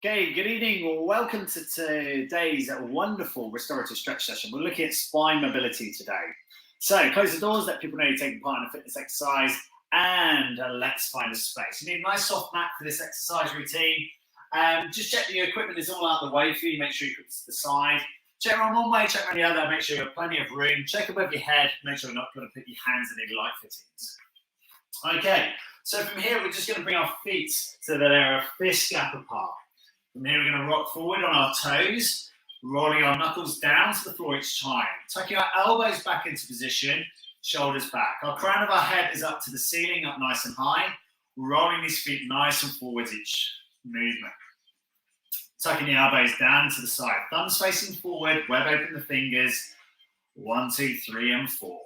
Okay, good evening. Well, welcome to today's wonderful restorative stretch session. We're looking at spine mobility today. So close the doors, let people know you're taking part in a fitness exercise, and let's find a space. You need a nice soft mat for this exercise routine. Just check that your equipment is all out of the way for you. Make sure you put it to the side. Check around one way, check around the other. Make sure you have plenty of room. Check above your head. Make sure you're not going to put your hands in any light fittings. Okay, so from here, we're just going to bring our feet so that they're a fist gap apart. From here, we're going to rock forward on our toes, rolling our knuckles down to the floor each time. Tucking our elbows back into position, shoulders back. Our crown of our head is up to the ceiling, up nice and high. Rolling these feet nice and forwards each movement. Tucking the elbows down to the side. Thumbs facing forward, web open the fingers. 1, 2, 3, and 4.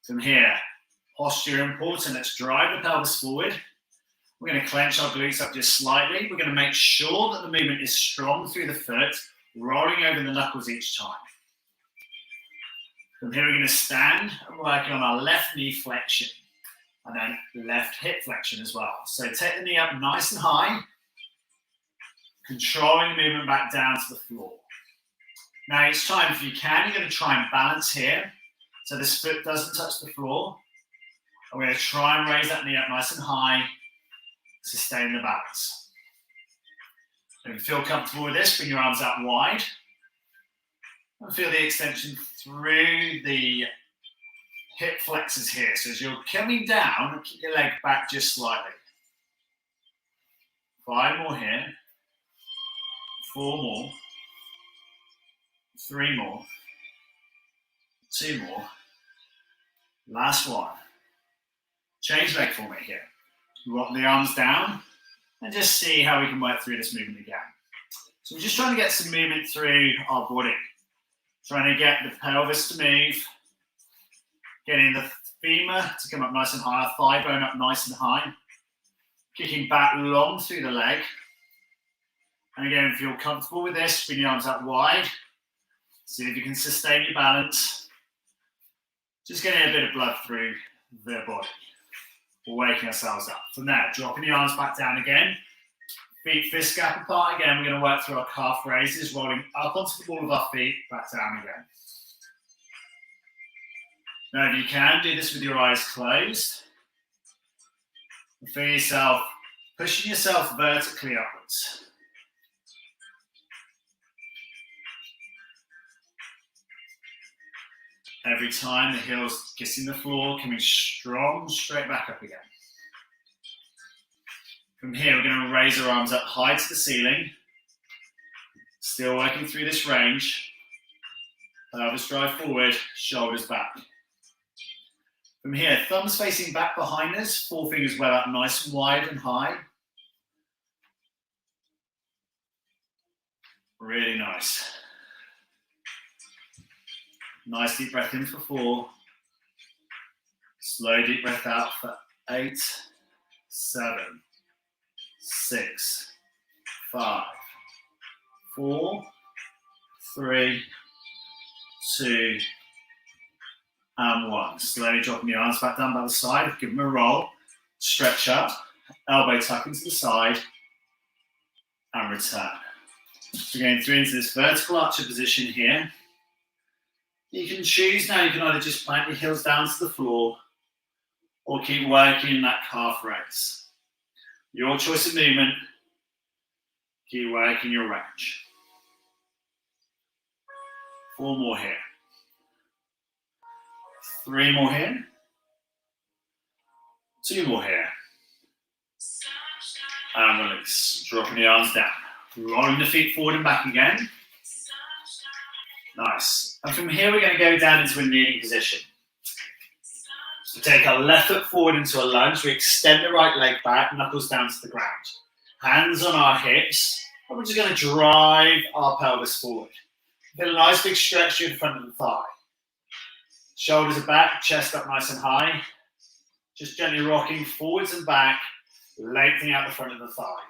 From here, posture important. Let's drive the pelvis forward. We're going to clench our glutes up just slightly. We're going to make sure that the movement is strong through the foot, rolling over the knuckles each time. From here, we're going to stand and working on our left knee flexion and then left hip flexion as well. So take the knee up nice and high, controlling the movement back down to the floor. Now each time, if you can, you're going to try and balance here so this foot doesn't touch the floor. And we're going to try and raise that knee up nice and high. Sustain the balance. If you feel comfortable with this, bring your arms out wide. And feel the extension through the hip flexors here. So as you're coming down, keep your leg back just slightly. 5 more here. 4 more. 3 more. 2 more. Last one. Change leg for me here. Rock the arms down and just see how we can work through this movement again. So we're just trying to get some movement through our body. Trying to get the pelvis to move. Getting the femur to come up nice and high, our thigh bone up nice and high. Kicking back long through the leg. And again, if you're comfortable with this, bring your arms out wide. See if you can sustain your balance. Just getting a bit of blood through the body. We're waking ourselves up. From there, dropping the arms back down again. Feet fist gap apart again. We're going to work through our calf raises, rolling up onto the ball of our feet, back down again. Now, if you can, do this with your eyes closed. And feel yourself pushing yourself vertically upwards. Every time the heels kissing the floor, coming strong, straight back up again. From here, we're going to raise our arms up high to the ceiling. Still working through this range. Pelvis drive forward, shoulders back. From here, thumbs facing back behind us, 4 fingers well up, nice and wide and high. Really nice. Nice deep breath in for 4. Slow deep breath out for 8, 7, 6, 5, 4, 3, 2, and 1. Slowly dropping the arms back down by the side. Give them a roll. Stretch up. Elbow tuck into the side. And return. So going through into this vertical archer position here. You can choose now, you can either just plant your heels down to the floor or keep working that calf raise. Your choice of movement, keep working your range. 4 more here. 3 more here. 2 more here. And release. Dropping the arms down. Rolling the feet forward and back again. Nice. And from here, we're going to go down into a kneeling position. So take our left foot forward into a lunge. We extend the right leg back, knuckles down to the ground. Hands on our hips. And we're just going to drive our pelvis forward. Feel a nice big stretch through the front of the thigh. Shoulders are back, chest up nice and high. Just gently rocking forwards and back, lengthening out the front of the thigh.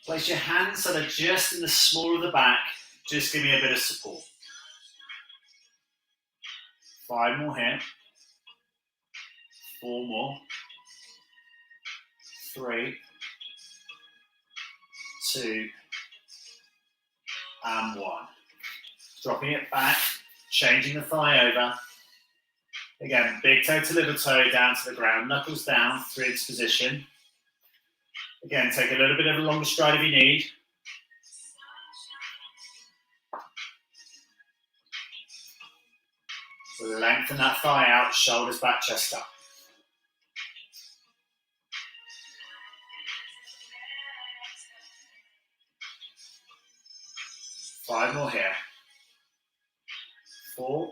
Place your hands so they're just in the small of the back. Just give me a bit of support. 5 more here. 4 more. 3, 2, and 1. Dropping it back, changing the thigh over. Again, big toe to little toe down to the ground, knuckles down, 3 position. Again, take a little bit of a longer stride if you need. Lengthen that thigh out, shoulders back, chest up. 5 more here. 4,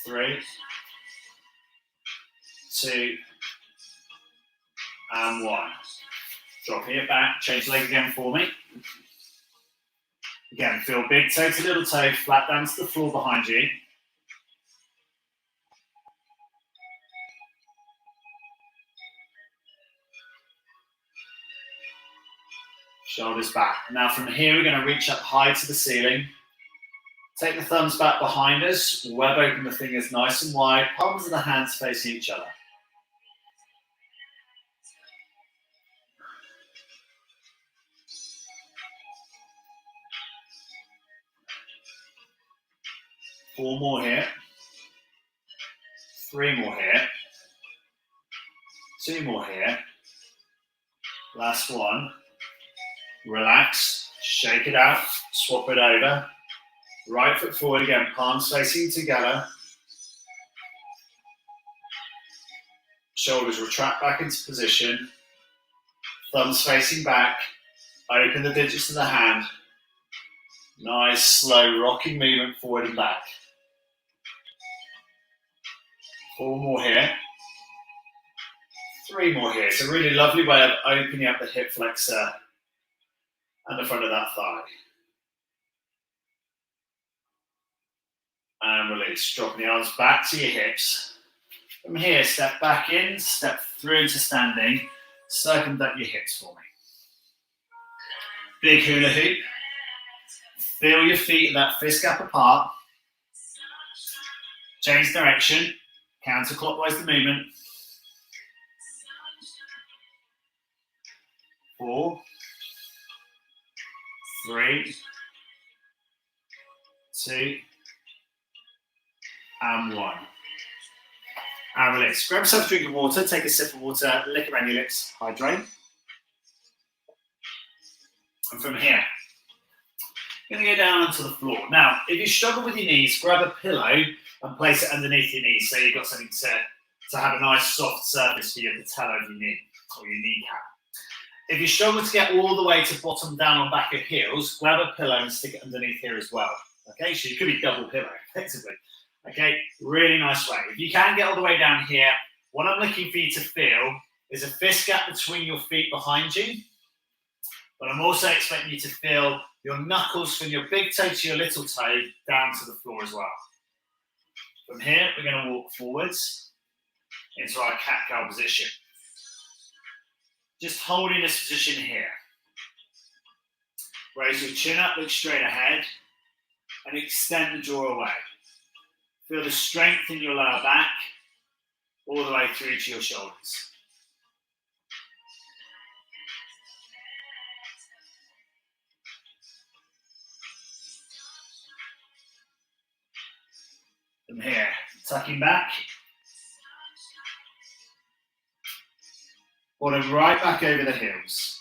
3, 2, and 1. Dropping it back, change leg again for me. Again, feel big toe to little toe, flat down to the floor behind you. Shoulders back. Now from here, we're going to reach up high to the ceiling. Take the thumbs back behind us, web open the fingers nice and wide, palms of the hands facing each other. Four more here. 3 more here. 2 more here. Last one. Relax, shake it out, swap it over. Right foot forward again, palms facing together. Shoulders retract back into position. Thumbs facing back. Open the digits of the hand. Nice, slow, rocking movement forward and back. 4 more here. 3 more here. It's a really lovely way of opening up the hip flexor and the front of that thigh. And release, dropping the arms back to your hips. From here, step back in, step through into standing, circumvent your hips for me. Big hula hoop. Feel your feet at that fist gap apart. Change direction, counterclockwise the movement. 4, 3, 2, and 1. And release. Grab yourself a drink of water, take a sip of water, lick around your lips, hydrate. And from here, you're going to go down onto the floor. Now, if you struggle with your knees, grab a pillow and place it underneath your knees so you've got something to have a nice soft surface for your patella of your knee or your kneecap. If you struggle to get all the way to bottom down on back of heels, grab a pillow and stick it underneath here as well. Okay, so you could be double pillow, effectively. Okay, really nice way. If you can get all the way down here, what I'm looking for you to feel is a fist gap between your feet behind you. But I'm also expecting you to feel your knuckles from your big toe to your little toe down to the floor as well. From here, we're going to walk forwards into our cat-cow position. Just holding this position here. Raise your chin up, look straight ahead, and extend the jaw away. Feel the strength in your lower back, all the way through to your shoulders. From here, tucking back. Bottom right back over the heels.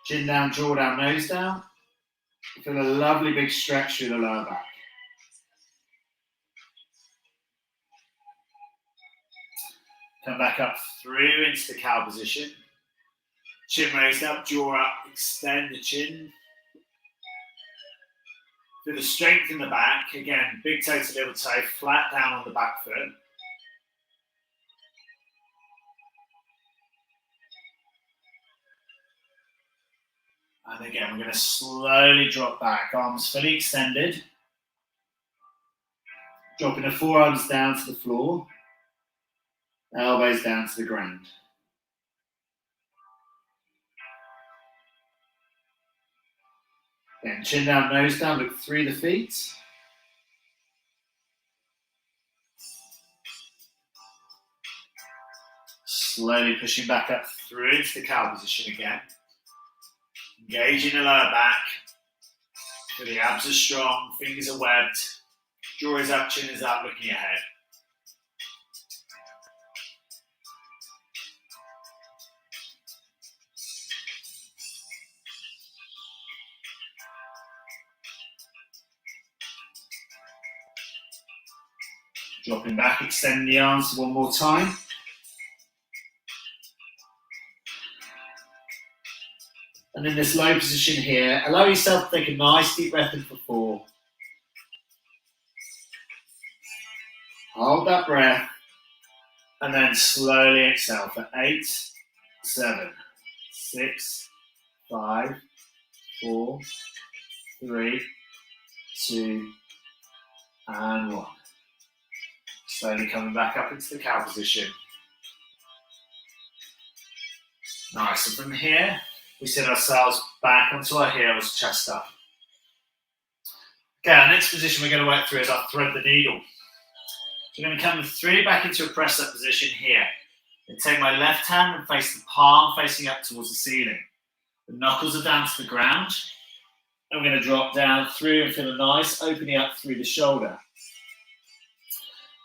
Chin down, jaw down, nose down. Feel a lovely big stretch through the lower back. Come back up through into the cow position. Chin raised up, jaw up, extend the chin. Feel the strength in the back. Again, big toe to little toe, flat down on the back foot. And again, we're going to slowly drop back, arms fully extended. Dropping the forearms down to the floor. Elbows down to the ground. Again, chin down, nose down, look through the feet. Slowly pushing back up through into the cow position again. Engaging the lower back. So the abs are strong, fingers are webbed. Jaw is up, chin is up, looking ahead. Dropping back, extending the arms one more time. And in this low position here, allow yourself to take a nice deep breath in for 4. Hold that breath. And then slowly exhale for 8, 7, 6, 5, 4, 3, 2, and 1. Slowly coming back up into the cow position. Nice, and from here, we sit ourselves back onto our heels, chest up. Okay, our next position we're going to work through is our thread the needle. We're going to come 3 back into a press up position here. And take my left hand and face the palm facing up towards the ceiling. The knuckles are down to the ground. I'm going to drop down through and feel a nice opening up through the shoulder.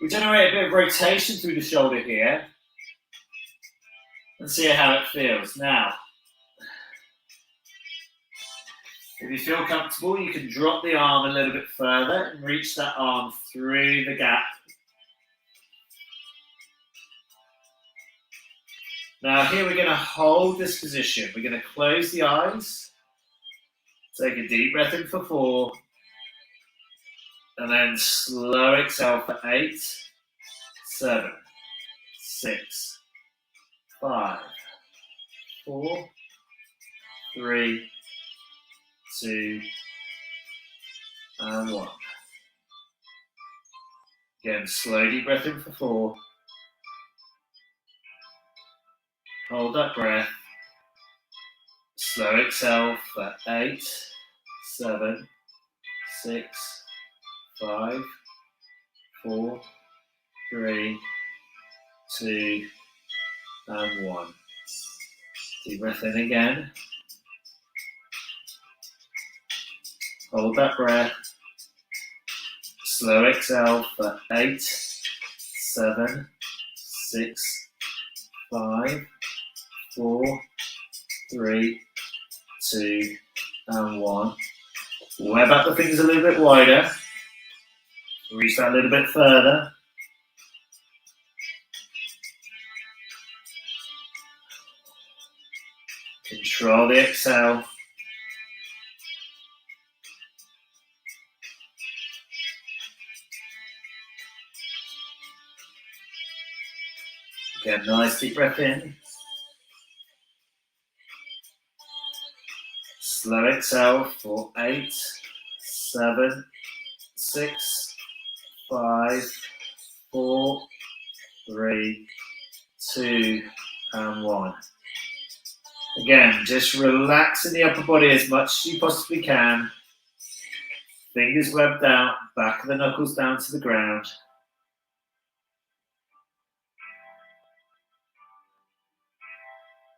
We generate a bit of rotation through the shoulder here and see how it feels. Now, if you feel comfortable, you can drop the arm a little bit further and reach that arm through the gap. Now here we're going to hold this position. We're going to close the eyes, take a deep breath in for 4, and then slow exhale for 8, 7, 6, 5, 4, 3, 2, and 1. Again, slow deep breath in for 4. Hold that breath. Slow exhale for 8, 7, 6, 5, 4, 3, 2, and 1. Deep breath in again. Hold that breath. Slow exhale for 8, 7, 6, 5, 4, 3, 2, and 1. Web up the fingers a little bit wider. Reach that a little bit further. Control the exhale. Again, nice deep breath in. Slow exhale for 8, 7, 6, 5, 4, 3, 2, and 1. Again, just relax in the upper body as much as you possibly can. Fingers webbed out, back of the knuckles down to the ground.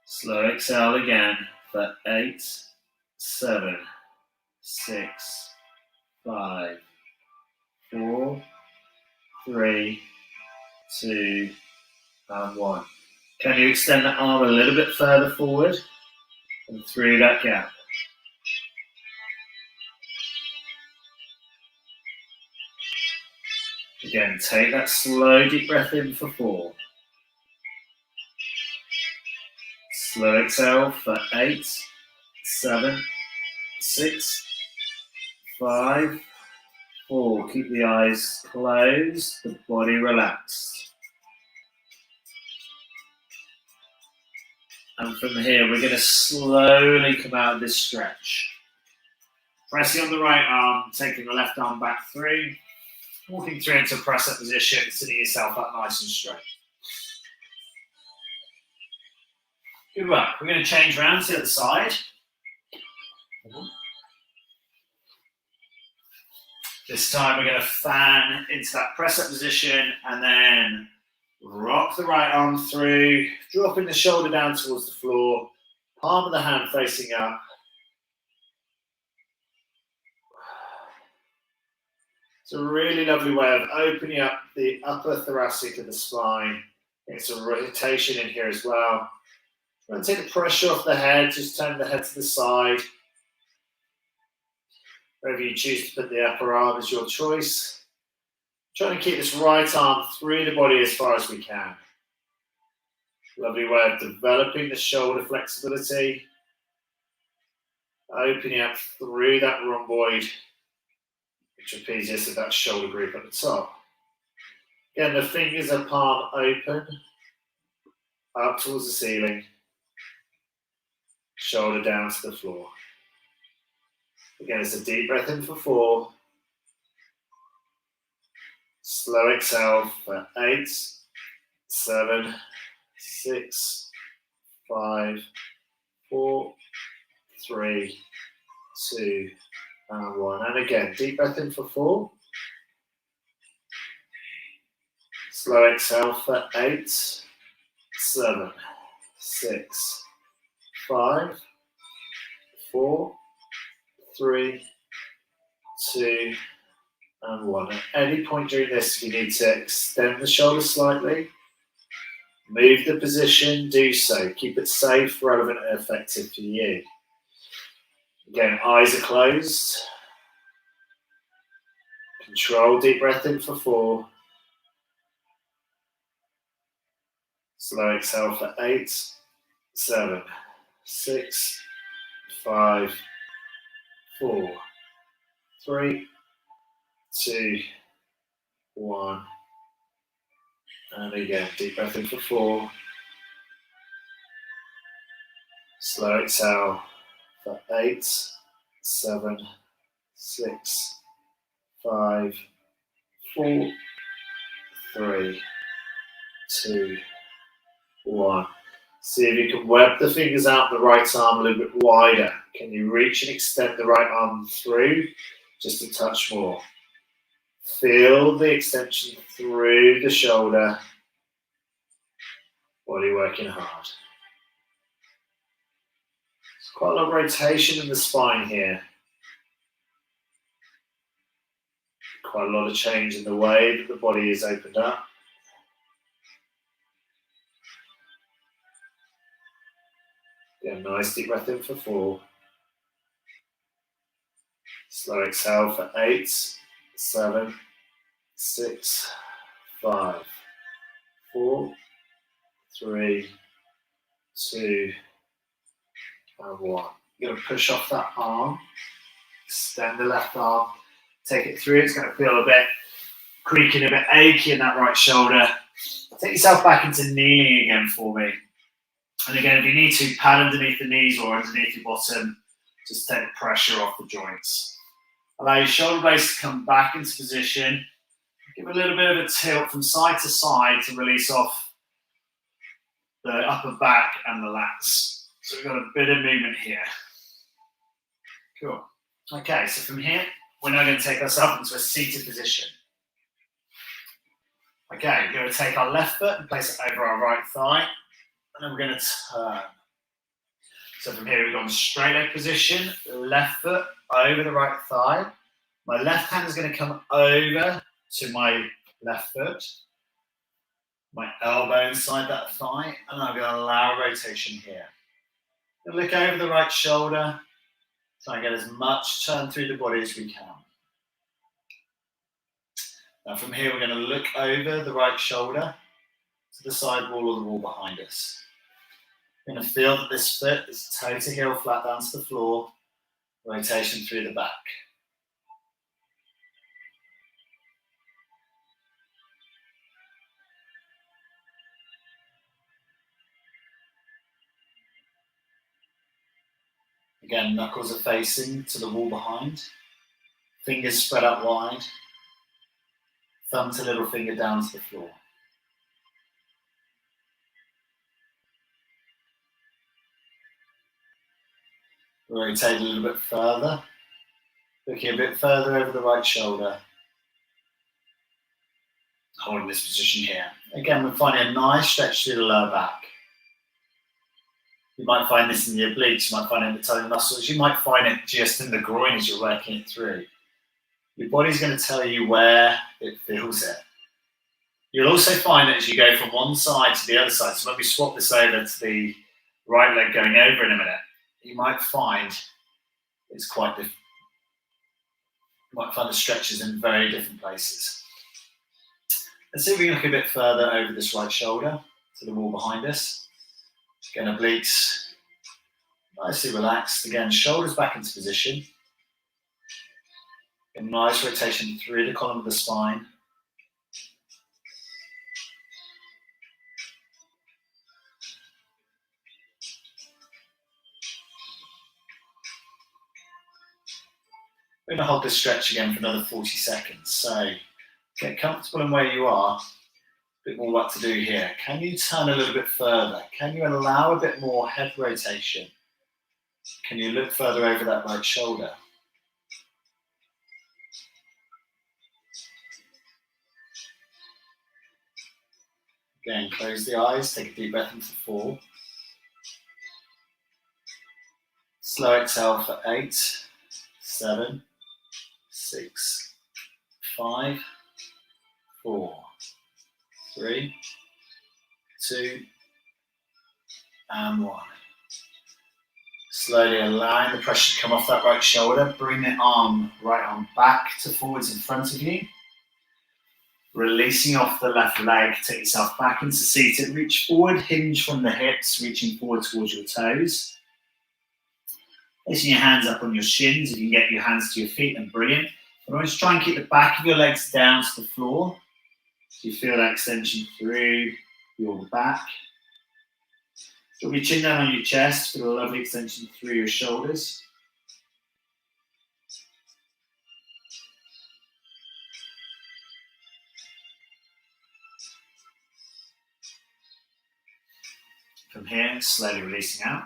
Slow exhale again for 8, 7, 6, 5, 4, 3, 2, and 1. Can you extend that arm a little bit further forward and through that gap? Again, take that slow deep breath in for 4. Slow exhale for 8, 7, 6, 5, 4. Keep the eyes closed, the body relaxed. And from here, we're going to slowly come out of this stretch. Pressing on the right arm, taking the left arm back through, walking through into a press-up position, sitting yourself up nice and straight. Good work. We're going to change around to the other side. This time we're going to fan into that press-up position and then Rock the right arm through, dropping the shoulder down towards the floor, palm of the hand facing up. It's a really lovely way of opening up the upper thoracic of the spine. Get some rotation in here as well. And take the pressure off the head, just turn the head to the side. Wherever you choose to put the upper arm is your choice. Trying to keep this right arm through the body as far as we can. Lovely way of developing the shoulder flexibility. Opening up through that rhomboid trapezius of that shoulder group at the top. Again, the fingers are palm open, up towards the ceiling. Shoulder down to the floor. Again, it's a deep breath in for 4. Slow exhale for 8, 7, 6, 5, 4, 3, 2, and 1. And again, deep breath in for 4. Slow exhale for 8, 7, 6, 5, 4, 3, 2, and 1. At any point during this, if you need to extend the shoulder slightly, move the position, do so. Keep it safe, relevant, and effective for you. Again, eyes are closed. Control, deep breath in for 4. Slow exhale for 8, 7, 6, 5, 4, 3, 2, 1. And again, deep breath in for 4. Slow exhale for 8, 7, 6, 5, 4, 3, 2, 1. See if you can web the fingers out the right arm a little bit wider. Can you reach and extend the right arm through just a touch more? Feel the extension through the shoulder. Body working hard. There's quite a lot of rotation in the spine here. Quite a lot of change in the way that the body is opened up. Yeah, nice deep breath in for 4. Slow exhale for 8, 7, 6, 5, 4, 3, 2, and 1. You're going to push off that arm. Extend the left arm. Take it through. It's going to feel a bit creaking, a bit achy in that right shoulder. Take yourself back into kneeling again for me. And again, if you need to, pad underneath the knees or underneath your bottom. Just take the pressure off the joints. Allow your shoulder blades to come back into position. Give a little bit of a tilt from side to side to release off the upper back and the lats. So we've got a bit of movement here. Cool. Okay, so from here, we're now going to take ourselves into a seated position. Okay, we're going to take our left foot and place it over our right thigh. And then we're going to turn. So from here, we've got a straight leg position, left foot over the right thigh. My left hand is going to come over to my left foot. My elbow inside that thigh, and I'm going to allow rotation here. And look over the right shoulder. Try and get as much turn through the body as we can. Now from here, we're going to look over the right shoulder to the side wall or the wall behind us. We're going to feel that this foot is toe to heel, flat down to the floor, rotation through the back. Again, knuckles are facing to the wall behind, fingers spread out wide, thumb to little finger down to the floor. Rotate a little bit further, looking a bit further over the right shoulder. Holding this position here. Again, we're finding a nice stretch through the lower back. You might find this in your obliques, you might find it in the tummy muscles, you might find it just in the groin as you're working it through. Your body's going to tell you where it feels it. You'll also find that as you go from one side to the other side, so when we swap this over to the right leg going over in a minute, you might find it's quite different. You might find the stretches in very different places. Let's see if we can look a bit further over this right shoulder to the wall behind us. Again, obliques nicely relaxed. Again, shoulders back into position. A nice rotation through the column of the spine. We're going to hold this stretch again for another 40 seconds. So get comfortable in where you are. A bit more work to do here. Can you turn a little bit further? Can you allow a bit more head rotation? Can you look further over that right shoulder? Again, close the eyes, take a deep breath into 4. Slow exhale for 8, 7, 6, 5, 4, 3, 2, and 1. Slowly allowing the pressure to come off that right shoulder. Bring the right arm back to forwards in front of you. Releasing off the left leg, take yourself back into seated. Reach forward, hinge from the hips, reaching forward towards your toes. Placing your hands up on your shins. If you can get your hands to your feet, then brilliant. But always try and keep the back of your legs down to the floor. So you feel that extension through your back. Drop your chin down on your chest. Feel a lovely extension through your shoulders. From here, slowly releasing out.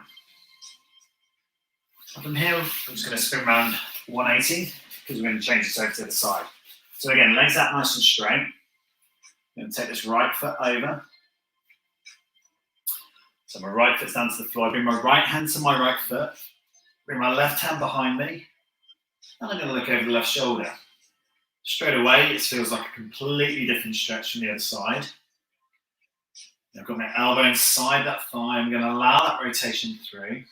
And from here, I'm just going to spin around 180 because we're going to change this over to the side. So again, legs out nice and straight. I'm going to take this right foot over. So my right foot's down to the floor. I bring my right hand to my right foot. Bring my left hand behind me. And I'm going to look over the left shoulder. Straight away, it feels like a completely different stretch from the other side. I've got my elbow inside that thigh. I'm going to allow that rotation through.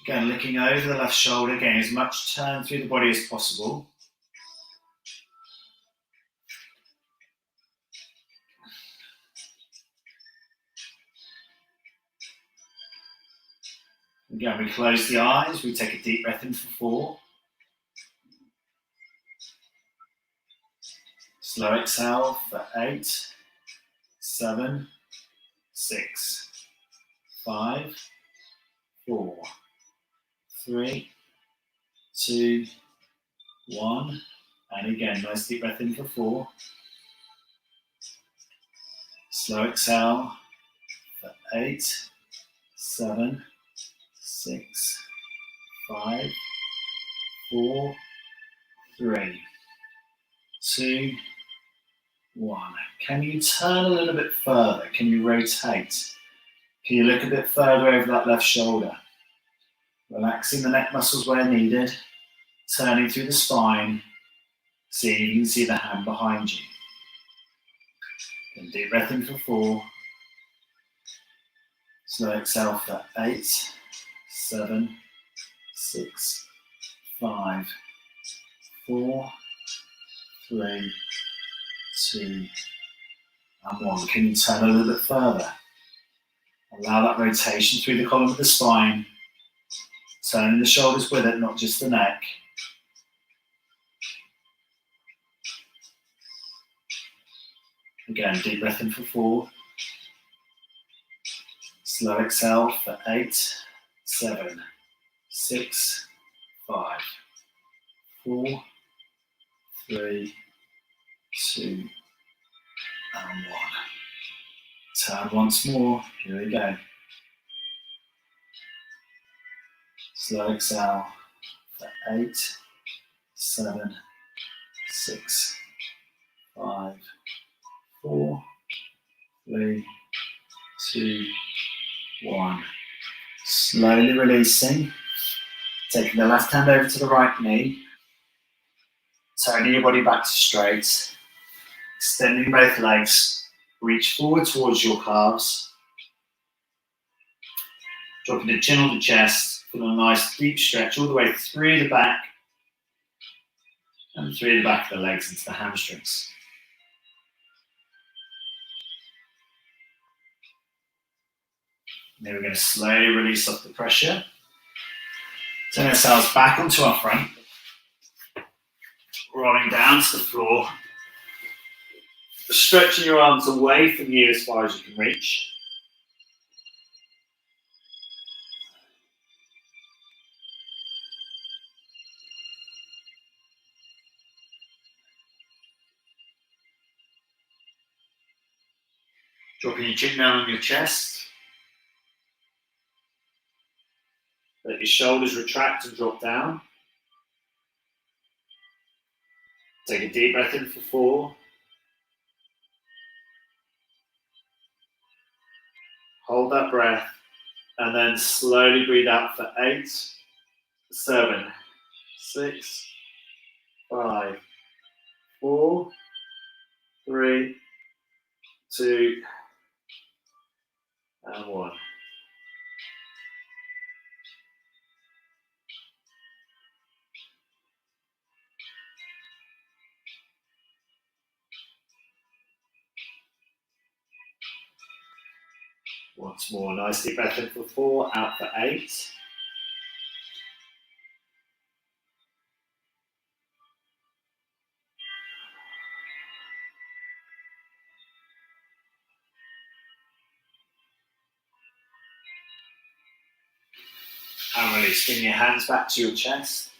Again, looking over the left shoulder, getting as much turn through the body as possible. Again, we close the eyes. We take a deep breath in for 4. Slow exhale for 8, 7, 6, 5, 4, 3, 2, 1. And again, nice deep breath in for 4. Slow exhale for 8, 7, 6, 5, 4, 3, 2, 1. Can you turn a little bit further? Can you rotate? Can you look a bit further over that left shoulder? Relaxing the neck muscles where needed, turning through the spine, so you can see the hand behind you. Then deep breath in for 4. Slow exhale for 8, 7, 6, 5, 4, 3, 2, and 1. Can you turn a little bit further? Allow that rotation through the column of the spine, turning the shoulders with it, not just the neck. Again, deep breath in for 4. Slow exhale for 8, 7, 6, 5, 4, 3, 2, and 1. Turn once more. Here we go. Slow exhale for 8, 7, 6, 5, 4, 3, 2, 1. Slowly releasing. Taking the left hand over to the right knee. Turning your body back to straight. Extending both legs. Reach forward towards your calves. Dropping the chin on the chest. Feeling a nice deep stretch all the way through the back. And through the back of the legs into the hamstrings. Then we're going to slowly release off the pressure. Turn ourselves back onto our front. Rolling down to the floor. Stretching your arms away from you as far as you can reach. Dropping your chin down on your chest. Let your shoulders retract and drop down. Take a deep breath in for 4. Hold that breath. And then slowly breathe out for 8, 7, 6, 5, 4, 3, 2, and 1. Once more, nice deep breath in for 4, out for 8. And release. Bring your hands back to your chest.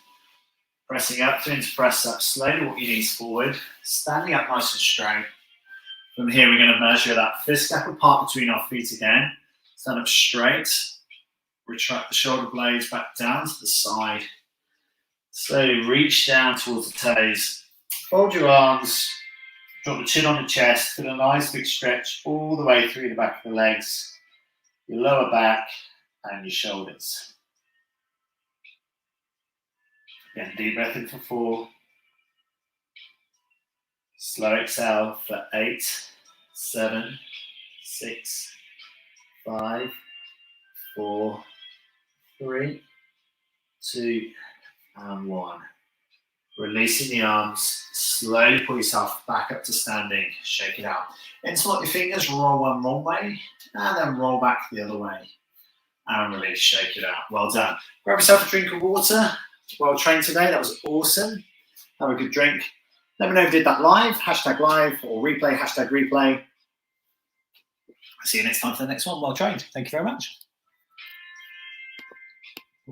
Pressing up, turn to press up slowly, walk your knees forward. Standing up nice and straight. From here, we're going to measure that fist gap apart between our feet again. Stand up straight. Retract the shoulder blades back down to the side. Slowly reach down towards the toes. Fold your arms. Drop the chin on the chest. Feel a nice big stretch all the way through the back of the legs. Your lower back and your shoulders. Again, deep breath in for 4. Slow exhale for 8, 7, 6, 5, 4, 3, 2, and 1. Releasing the arms, slowly pull yourself back up to standing, shake it out. Interlock your fingers, roll one way, and then roll back the other way. And release, shake it out. Well done. Grab yourself a drink of water. Well trained today, that was awesome. Have a good drink. Let me know if you did that live, #live or replay, #replay. See you next time for the next one. Well trained. Thank you very much.